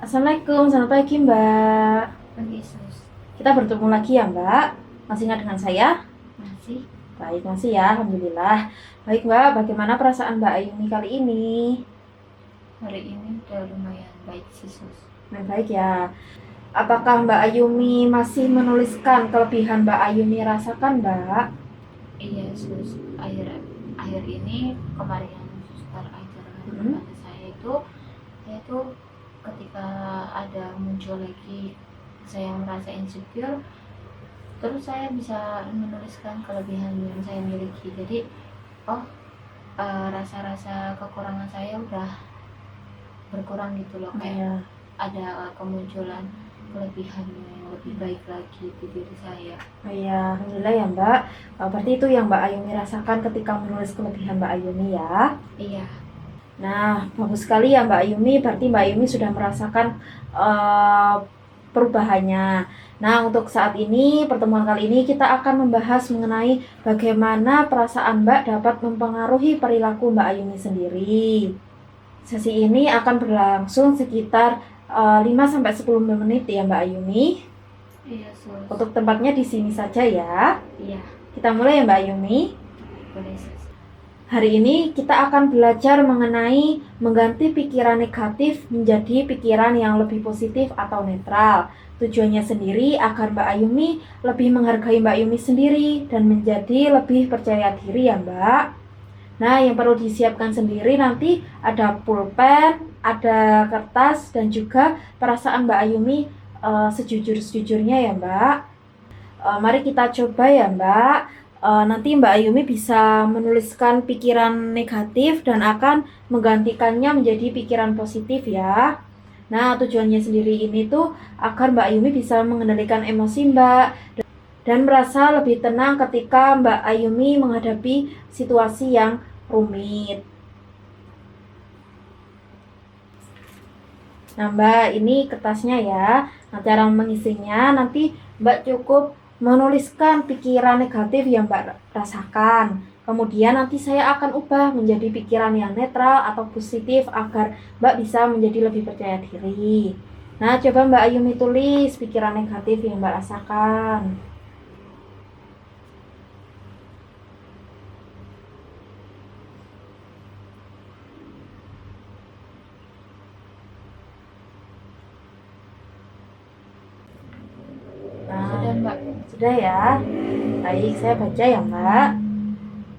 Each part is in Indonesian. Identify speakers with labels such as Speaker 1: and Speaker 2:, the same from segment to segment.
Speaker 1: Assalamualaikum, selamat pagi Mbak.
Speaker 2: Pagi sus.
Speaker 1: Kita bertemu lagi ya Mbak. Masih ingat dengan saya?
Speaker 2: Masih.
Speaker 1: Baik, masih ya, Alhamdulillah. Baik Mbak, bagaimana perasaan Mbak Ayumi kali ini?
Speaker 2: Hari ini udah lumayan baik sih sus.
Speaker 1: Baik ya. Apakah Mbak Ayumi masih menuliskan kelebihan Mbak Ayumi rasakan Mbak?
Speaker 2: Iya sus. Akhir ini kemarin yang suster ajarkan kepada saya itu ketika ada muncul lagi saya merasa insecure, terus saya bisa menuliskan kelebihan yang saya miliki. Jadi rasa-rasa kekurangan saya udah berkurang gitu loh, kayak
Speaker 1: Iya.
Speaker 2: ada kemunculan kelebihan yang lebih baik lagi di diri saya.
Speaker 1: Iya, Alhamdulillah ya Mbak. Berarti itu yang Mbak Ayumi rasakan ketika menulis kelebihan Mbak Ayumi ya.
Speaker 2: Iya.
Speaker 1: Nah, bagus sekali ya Mbak Ayumi. Berarti Mbak Ayumi sudah merasakan uh, perubahannya. Nah, untuk saat ini, pertemuan kali ini kita akan membahas mengenai bagaimana perasaan Mbak dapat mempengaruhi perilaku Mbak Ayumi sendiri. Sesi ini akan berlangsung sekitar 5-10 menit ya Mbak Ayumi.
Speaker 2: Iya, sus.
Speaker 1: Untuk tempatnya di sini saja ya.
Speaker 2: Iya,
Speaker 1: Kita mulai ya Mbak Ayumi.
Speaker 2: boleh sus.
Speaker 1: Hari ini kita akan belajar mengenai mengganti pikiran negatif menjadi pikiran yang lebih positif atau netral. Tujuannya sendiri agar Mbak Ayumi lebih menghargai Mbak Ayumi sendiri dan menjadi lebih percaya diri ya Mbak. Nah, yang perlu disiapkan sendiri nanti ada pulpen, ada kertas, dan juga perasaan Mbak Ayumi sejujur-sejujurnya ya Mbak. Mari kita coba ya Mbak. Nanti Mbak Ayumi bisa menuliskan pikiran negatif dan akan menggantikannya menjadi pikiran positif ya. Nah, tujuannya sendiri ini tuh agar Mbak Ayumi bisa mengendalikan emosi Mbak dan merasa lebih tenang ketika Mbak Ayumi menghadapi situasi yang rumit. Nah Mbak, ini kertasnya ya. Nah, cara mengisinya nanti Mbak cukup menuliskan pikiran negatif yang Mbak rasakan. Kemudian nanti saya akan ubah menjadi pikiran yang netral atau positif agar Mbak bisa menjadi lebih percaya diri. Nah, coba Mbak Ayumi tulis pikiran negatif yang Mbak rasakan.
Speaker 2: Sudah, Mbak.
Speaker 1: Sudah ya. Baik, saya baca ya, Mbak.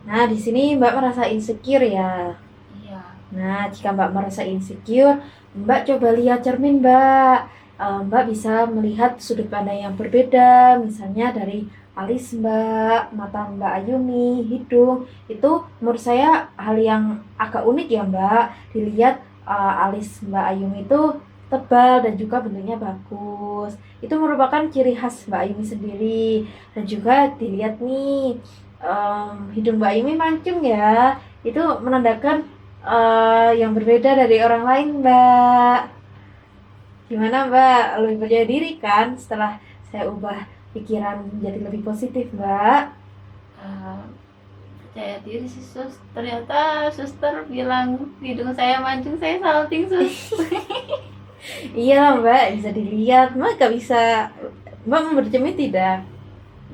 Speaker 1: Nah, di sini Mbak merasa insecure ya.
Speaker 2: Iya.
Speaker 1: Nah, jika Mbak merasa insecure, Mbak coba lihat cermin, Mbak. Mbak bisa melihat sudut pandang yang berbeda, misalnya dari alis Mbak, mata Mbak Ayumi, hidung. Itu menurut saya hal yang agak unik ya, Mbak. Dilihat alis Mbak Ayumi itu tebal dan juga bentuknya bagus. Itu merupakan ciri khas Mbak Ayumi sendiri. Dan juga dilihat nih, hidung Mbak Ayumi mancung ya. Itu menandakan yang berbeda dari orang lain, Mbak. Gimana, Mbak? Lebih percaya diri kan setelah saya ubah pikiran menjadi lebih positif, Mbak?
Speaker 2: Eh, Percaya diri sih sus. Ternyata suster bilang hidung saya mancung, saya salting sus.
Speaker 1: Iya, Mbak, bisa dilihat. Mbak gak bisa. Mbak mau bercermin tidak?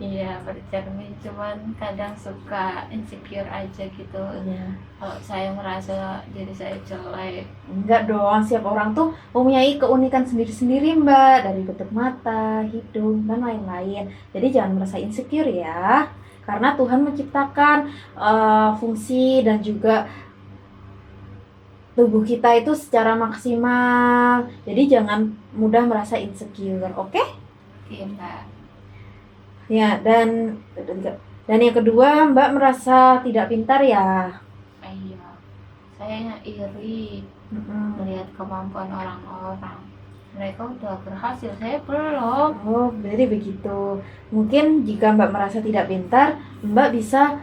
Speaker 2: Iya, bercermin, cuman kadang suka insecure aja gitu.
Speaker 1: Iya.
Speaker 2: Kalau saya merasa diri saya jelek.
Speaker 1: Enggak dong, setiap orang tuh mempunyai keunikan sendiri-sendiri Mbak, dari bentuk mata, hidung, dan lain-lain. Jadi jangan merasa insecure ya, karena Tuhan menciptakan fungsi dan juga tubuh kita itu secara maksimal. Jadi jangan mudah merasa insecure, oke?
Speaker 2: Iya, Mbak.
Speaker 1: Ya, dan yang kedua, Mbak merasa tidak pintar ya.
Speaker 2: Iya, saya iri melihat kemampuan orang-orang. Mereka udah berhasil, saya belum.
Speaker 1: Oh, berarti begitu. Mungkin jika Mbak merasa tidak pintar, Mbak bisa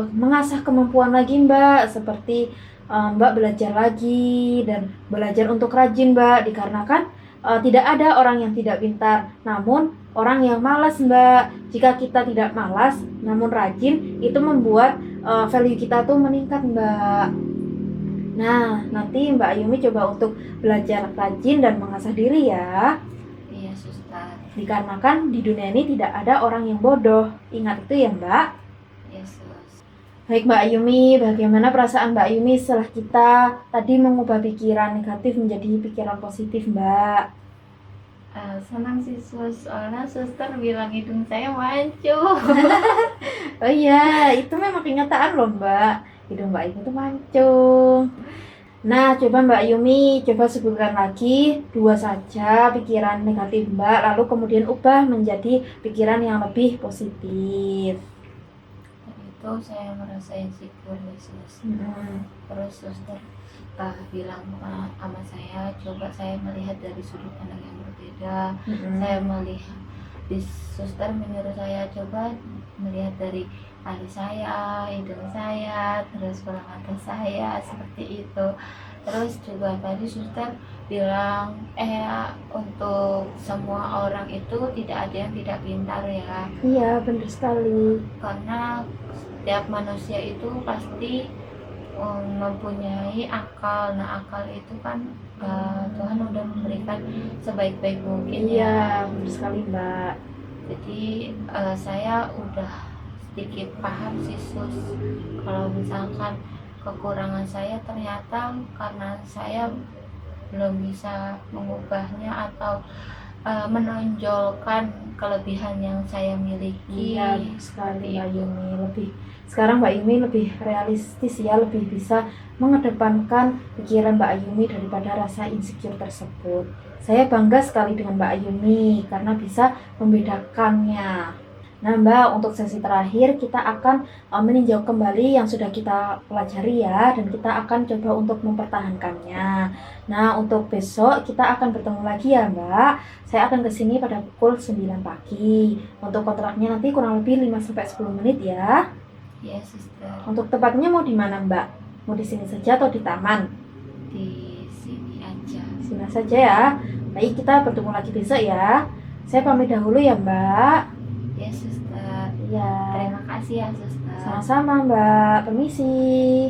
Speaker 1: mengasah kemampuan lagi, Mbak. Seperti Mbak belajar lagi dan belajar untuk rajin, Mbak. Dikarenakan tidak ada orang yang tidak pintar, namun orang yang malas, Mbak. Jika kita tidak malas, namun rajin, itu membuat value kita tuh meningkat, Mbak. Nah, nanti Mbak Ayumi coba untuk belajar rajin dan mengasah diri ya.
Speaker 2: Iya suster.
Speaker 1: Dikarenakan di dunia ini tidak ada orang yang bodoh. Ingat itu ya Mbak.
Speaker 2: Iya sus.
Speaker 1: Baik Mbak Ayumi, bagaimana perasaan Mbak Ayumi setelah kita tadi mengubah pikiran negatif menjadi pikiran positif Mbak?
Speaker 2: Senang sih sus, soalnya suster bilang hidung saya mancung.
Speaker 1: Oh iya, itu memang kenyataan loh Mbak. Hidung Mbak Ayumi itu mancung. Nah, coba Mbak Ayumi, coba sebutkan lagi 2 saja pikiran negatif Mbak, lalu kemudian ubah menjadi pikiran yang lebih positif.
Speaker 2: Itu saya merasa insecure ya sus. Terus suster bilang sama saya, coba saya melihat dari sudut pandang yang berbeda. Saya melihat suster menyuruh saya coba melihat dari alis saya, hidung saya, terus bola mata saya, seperti itu. Terus juga tadi suster bilang untuk semua orang itu tidak ada yang tidak pintar ya,
Speaker 1: Iya, benar sekali.
Speaker 2: karena setiap manusia itu pasti mempunyai akal. Nah akal itu kan Tuhan udah memberikan sebaik-baik mungkin ya.
Speaker 1: Iya, benar sekali Mbak.
Speaker 2: Jadi saya udah sedikit paham sih sus, kalau misalkan kekurangan saya ternyata karena saya belum bisa mengubahnya atau menonjolkan kelebihan yang saya miliki.
Speaker 1: Iya, benar sekali Mbak Ayumi. Sekarang Mbak Ayumi lebih realistis ya, lebih bisa mengedepankan pikiran Mbak Ayumi daripada rasa insecure tersebut. Saya bangga sekali dengan Mbak Ayumi karena bisa membedakannya. Nah Mbak, untuk sesi terakhir kita akan meninjau kembali yang sudah kita pelajari ya, dan kita akan coba untuk mempertahankannya. Nah, untuk besok kita akan bertemu lagi ya Mbak. Saya akan kesini pada pukul 9 pagi. Untuk kontraknya nanti kurang lebih 5-10 menit ya.
Speaker 2: Ya suster.
Speaker 1: Untuk tempatnya mau di mana Mbak? Mau di sini saja atau di taman?
Speaker 2: Di sini aja.
Speaker 1: Sini saja ya. Baik, kita bertemu lagi besok ya. Saya pamit dahulu ya Mbak.
Speaker 2: Ya suster.
Speaker 1: Ya.
Speaker 2: Terima kasih ya suster.
Speaker 1: Sama-sama Mbak. Permisi.